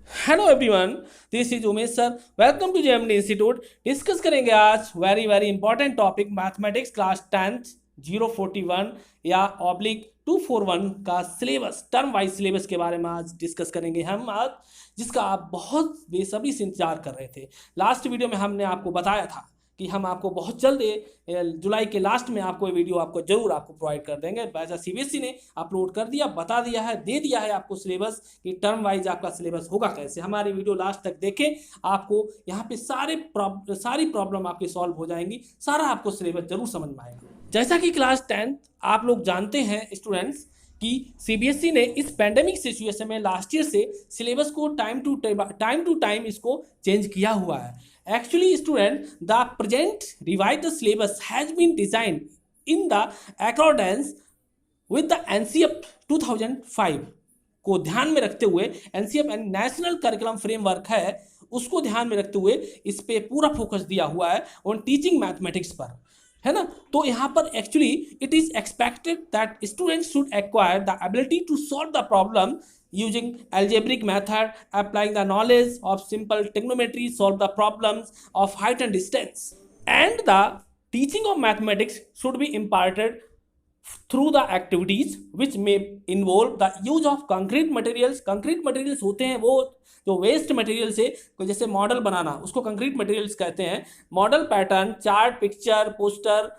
Hello everyone, this is Umesh sir. Welcome to JMD institute. Discuss करेंगे आज very very important topic mathematics class 10th 041 या oblique 241 का syllabus, term wise syllabus के बारे में आज डिस्कस करेंगे हम आज, जिसका आप बहुत बेसब्री से इंतजार कर रहे थे। लास्ट वीडियो में हमने आपको बताया था कि हम आपको बहुत जल्द जुलाई के लास्ट में आपको ये वीडियो आपको जरूर आपको प्रोवाइड कर देंगे। वैसा सीबीएसई ने अपलोड कर दिया, बता दिया है, दे दिया है आपको सिलेबस कि टर्म वाइज आपका सिलेबस होगा कैसे। हमारी वीडियो लास्ट तक देखें, आपको यहाँ पे सारी प्रॉब्लम आपकी सॉल्व हो जाएंगी, सारा आपको सिलेबस जरूर समझ में आएगा। जैसा कि क्लास 10 आप लोग जानते हैं स्टूडेंट्स कि सीबीएसई ने इस पैंडेमिक सिचुएशन में लास्ट ईयर से सिलेबस को टाइम टू टाइम इसको चेंज किया हुआ है। Actually, student, the present revised syllabus has been designed in the accordance with the NCF 2005 को ध्यान में रखते हुए। NCF नेशनल करिकुलम फ्रेमवर्क है, उसको ध्यान में रखते हुए इस पे पूरा फोकस दिया हुआ है ऑन टीचिंग मैथमेटिक्स पर, है ना। तो यहाँ पर actually it is expected that students should acquire the ability to solve the problem using algebraic method, applying the knowledge of simple trigonometry, solve the problems of height and distance. And the teaching of mathematics should be imparted through the activities which may involve the use of concrete materials. concrete materials होते हैं वो जो waste material से कोई जैसे model बनाना, उसको concrete materials कहते हैं। Model, pattern, chart, picture, poster,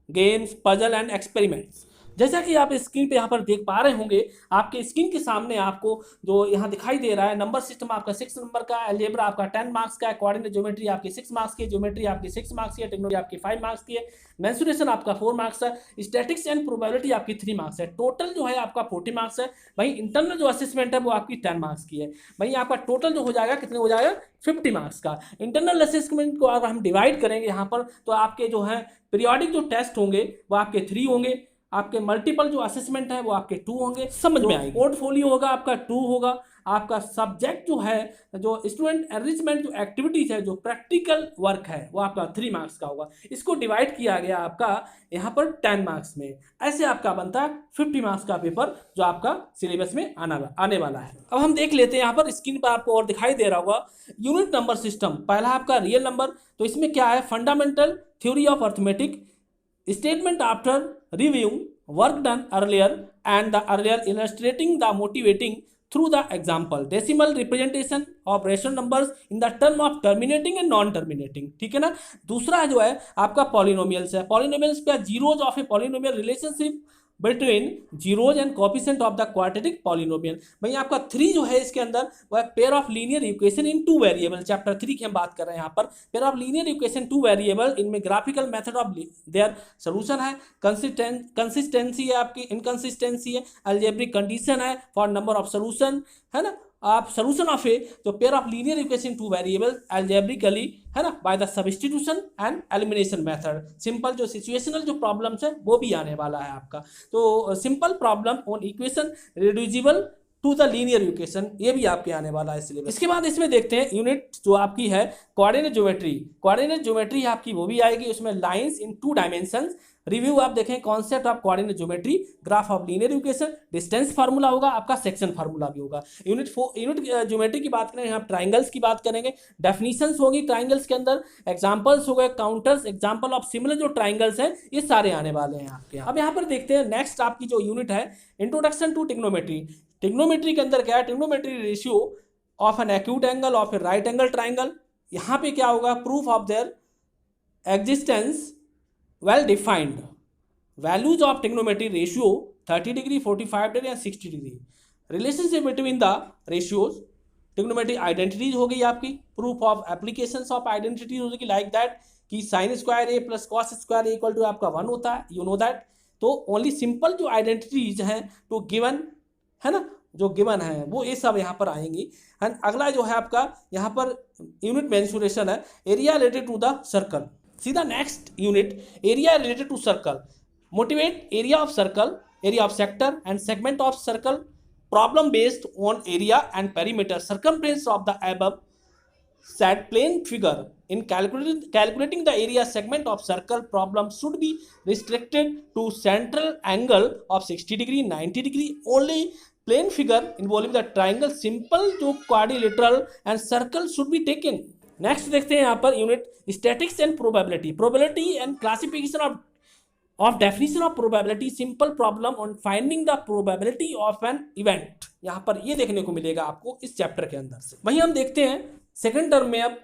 games, puzzle and experiments. जैसा कि आप स्क्रीन पे यहाँ पर देख पा रहे होंगे, आपके स्क्रीन के सामने आपको जो यहाँ दिखाई दे रहा है, नंबर सिस्टम आपका 6 नंबर का, अलजेब्रा आपका 10 मार्क्स का है, कोऑर्डिनेट ज्योमेट्री आपकी 6 मार्क्स की है, ज्योमेट्री आपकी 6 मार्क्स की है, टेक्नोलॉजी आपकी 5 मार्क्स की है, मेंसुरेशन आपका 4 मार्क्स है, स्टैटिक्स एंड प्रोबेबिलिटी आपकी 3 मार्क्स है। टोटल जो है आपका 40 मार्क्स है। वहीं इंटरनल जो असेसमेंट है वो आपकी 10 मार्क्स की है। वहीं आपका टोटल जो हो जाएगा कितने हो जाएगा 50 मार्क्स का। इंटरनल असेसमेंट को अगर हम डिवाइड करेंगे यहाँ पर, तो आपके जो है पीरियोडिक जो टेस्ट होंगे वो आपके 3 होंगे, आपके मल्टीपल जो असेसमेंट है वो आपके 2 होंगे, समझ में आएगी। पोर्टफोलियो होगा आपका 2 होगा। आपका सब्जेक्ट जो है, जो स्टूडेंट एनरिचमेंट जो एक्टिविटीज है, जो प्रैक्टिकल वर्क है, वो आपका 3 मार्क्स का होगा। इसको डिवाइड किया गया आपका यहाँ पर 10 मार्क्स में। ऐसे आपका बनता है 50 मार्क्स का पेपर जो आपका सिलेबस में आने वाला है। अब हम देख लेते हैं, यहाँ पर स्क्रीन पर आपको और दिखाई दे रहा होगा यूनिट नंबर सिस्टम। पहला आपका रियल नंबर, तो इसमें क्या है, fundamental theory of arithmetic, statement after reviewing work done earlier and the earlier illustrating the motivating through the example, decimal representation of rational numbers in the term of terminating and non terminating। ठीक है ना। दूसरा जो है आपका polynomials है। Polynomials पे zeros of a polynomial relationship between zeros and coefficient of the quadratic polynomial. भाई आपका 3 जो है इसके अंदर वह pair of linear equation in 2 variable, chapter 3 की हम बात कर रहे हैं यहाँ पर। Pair of linear equation 2 variable, इनमें graphical method of their solution है, कंसिस्टेंसी है आपकी, इनकंसिस्टेंसी है, अलजेब्रिक कंडीशन है फॉर नंबर ऑफ सोल्यूशन, है ना। आप सोल्यूशन ऑफ ए जो pair of linear equation 2 variables algebraically, है ना, by the substitution and elimination method. Simple जो सिचुएशनल जो प्रॉब्लम्स है वो भी आने वाला है आपका। तो simple problem on equation reducible to the linear equation, ये भी आपके आने वाला है सिलेबस। इसके बाद इसमें देखते हैं यूनिट जो आपकी है कोऑर्डिनेट ज्योमेट्री। कोऑर्डिनेट ज्योमेट्री आपकी वो भी आएगी, उसमें लाइंस इन 2 डायमेंशंस। रिव्यू आप देखें, concept of coordinate geometry, graph of linear equation, distance formula होगा आपका, सेक्शन फार्मूला भी होगा। यूनिट ज्योमेट्री की बात करें, यहाँ ट्राइंगल्स की बात करेंगे, डेफिनेशंस होगी ट्राइंगल्स के अंदर, एग्जांपल्स हो गए, काउंटर्स, एग्जांपल ऑफ सिमिलर जो ट्राइंगल्स हैं, ये सारे आने वाले हैं आपके। अब यहाँ पर देखते हैं नेक्स्ट आपकी जो यूनिट है, इंट्रोडक्शन टू ट्रिग्नोमेट्री। ट्रिग्नोमेट्री के अंदर क्या है, trigonometry ratio of an acute angle of A right angle triangle. यहाँ पे क्या होगा, proof of their existence well defined, values of trigonometry ratio 30 degree, 45 degree and 60 degree, relationship between the ratios, trigonometry identities हो गई आपकी, proof of applications of identities हो गई, like that कि sin square a plus cos square a equal to आपका 1 होता है, you know that। तो only simple जो identities हैं तो given, है ना, जो गिवन है वो ये सब यहाँ पर आएंगी। एंड अगला जो है आपका यहाँ पर यूनिट मेंसुरेशन है, area related to the circle. सीधा next unit, area related to circle, motivate area of circle, area of sector and segment of circle, problem based on area and perimeter, circumference of the above set plane figure. In calculating the area segment of circle, problem should be restricted to central angle of 60 degree, 90 degree only plane figure involving the triangle simple जो quadrilateral and circle should be taken. Next देखते हैं यहाँ पर unit statistics and probability and classification of definition of probability, simple problem on finding the probability of an event। यहाँ पर ये देखने को मिलेगा आपको इस चैप्टर के अंदर से। वहीं हम देखते हैं सेकंड टर्म में, अब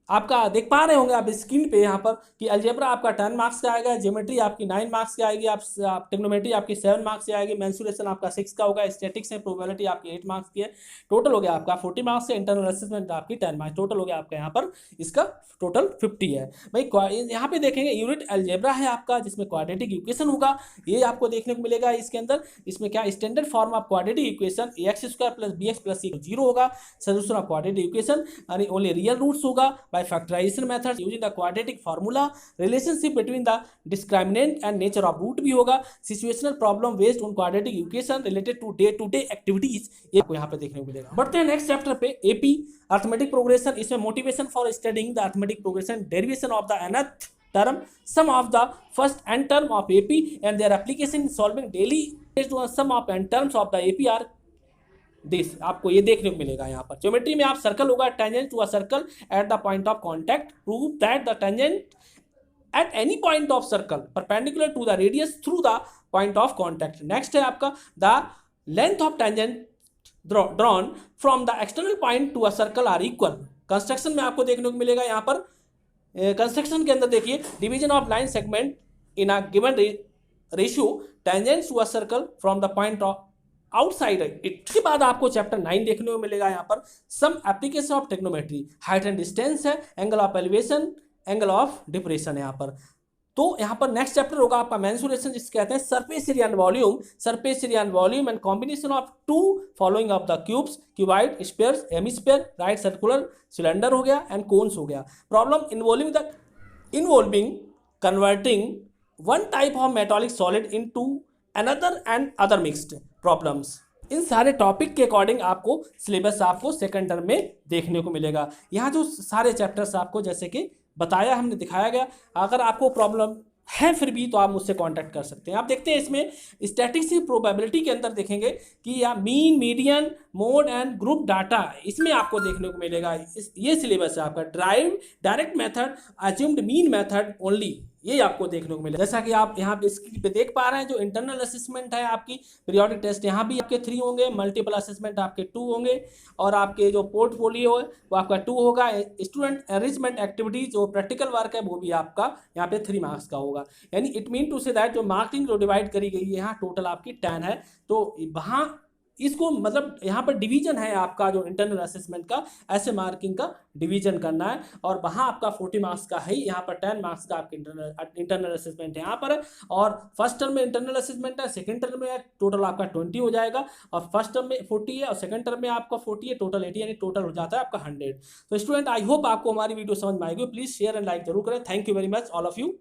आपका देख पा रहे होंगे आप स्क्रीन पे यहाँ पर कि अलजेब्रा आपका 10 मार्क्स का आएगा, ज्योमेट्री आपकी 9 मार्क्स की आएगी, आप ट्रिग्नोमेट्री आपकी 7 मार्क्स की आएगी, मेंसुरेशन आपका 6 का होगा, स्टैटिक्स एंड प्रोबेबिलिटी आपकी 8 मार्क्स की है। टोटल हो गया आपका 40 मार्क्स से, इंटरनल असेसमेंट आपकी 10 मार्क्स, टोटल हो गया आपका यहाँ पर इसका टोटल 50 है। भाई यहाँ पे देखेंगे यूनिट अलजेब्रा है आपका, जिसमें क्वाड्रेटिक इक्वेशन होगा, ये आपको देखने को मिलेगा इसके अंदर। इसमें क्या standard form of quadratic equation ax square plus bx plus c 0 होगा। सॉल्यूशन ऑफ क्वाड्रेटिक इक्वेशन यानी ओनली रियल रूट्स होगा by factorization method using the quadratic formula. Relationship between the discriminant and nature of root भी होगा। Situational problem based on quadratic equation related to day activities, ये आपको यहाँ पे देखने को मिलेगा। बढ़ते हैं नेक्स्ट चैप्टर पे, एपी अर्थमेटिक प्रोग्रेशन। इसमें motivation for studying the arithmetic progression, derivation of the nth term, sum of the first n term of AP and their application in solving daily based on sum of n terms of the AP are this। आपको ये देखने को मिलेगा यहाँ पर। Geometry में आप circle होगा, tangent to a circle at the point of contact, prove that the tangent at any point of circle perpendicular to the radius through the point of contact. Next है आपका the length of tangent drawn from the external point to a circle are equal. Construction में आपको देखने को मिलेगा यहाँ पर, construction के अंदर देखिए, division of line segment in a given ratio tangents to a circle from the point of outside it. के बाद आपको चैप्टर 9 देखने को मिलेगा यहाँ पर, some application of trigonometry, height and distance है, angle of elevation, angle of depression है यहाँ पर। तो यहाँ पर नेक्स्ट चैप्टर होगा आपका मेंसुरेशन, जिसके कहते हैं surface area and volume and combination of two following of the cubes, cuboid, spheres, hemisphere, right circular, cylinder हो गया एंड कोन्स हो गया। Problem involving converting one type of metallic solid into another and other mixed problems. इन सारे topic के according आपको syllabus आपको second term में देखने को मिलेगा। यहाँ जो सारे चैप्टर्स आपको जैसे कि बताया हमने, दिखाया गया। अगर आपको प्रॉब्लम है फिर भी तो आप मुझसे कांटेक्ट कर सकते हैं। आप देखते हैं इसमें स्टैटिक्स की प्रोबेबिलिटी के अंदर देखेंगे कि या mean, median, mode and group data, इसमें आपको देखने को मिलेगा। ये सिलेबस है आपका। Direct method, assumed mean method only, ये आपको देखने को मिलेगा। जैसा कि आप यहाँ पे स्क्रीन पे देख पा रहे हैं, जो इंटरनल असेसमेंट है आपकी, पीरियोडिक टेस्ट यहाँ भी आपके 3 होंगे, मल्टीपल असेसमेंट आपके 2 होंगे, और आपके जो पोर्टफोलियो है वो आपका 2 होगा। स्टूडेंट एनरिचमेंट एक्टिविटीज जो प्रैक्टिकल वर्क है वो भी आपका यहाँ पे 3 मार्क्स का होगा। यानी it mean to say that जो मार्किंग जो डिवाइड करी गई है यहाँ टोटल आपकी 10 है। तो वहाँ इसको मतलब यहाँ पर डिवीजन है आपका जो इंटरनल असेसमेंट का, ऐसे मार्किंग का डिवीजन करना है, और वहाँ आपका 40 मार्क्स का है, यहाँ पर 10 मार्क्स का आपके इंटरनल असेसमेंट यहाँ पर है। और फर्स्ट टर्म में इंटरनल असेसमेंट है, सेकंड टर्म में टोटल आपका 20 हो जाएगा, और फर्स्ट टर्म में 40 है और सेकंड टर्म में आपका 40 है, टोटल 80, यानी टोटल हो जाता है आपका 100। तो स्टूडेंट, आई होप आपको हमारी वीडियो समझ में आएगी। प्लीज शेयर एंड लाइक जरूर करें। Thank you very much all of you.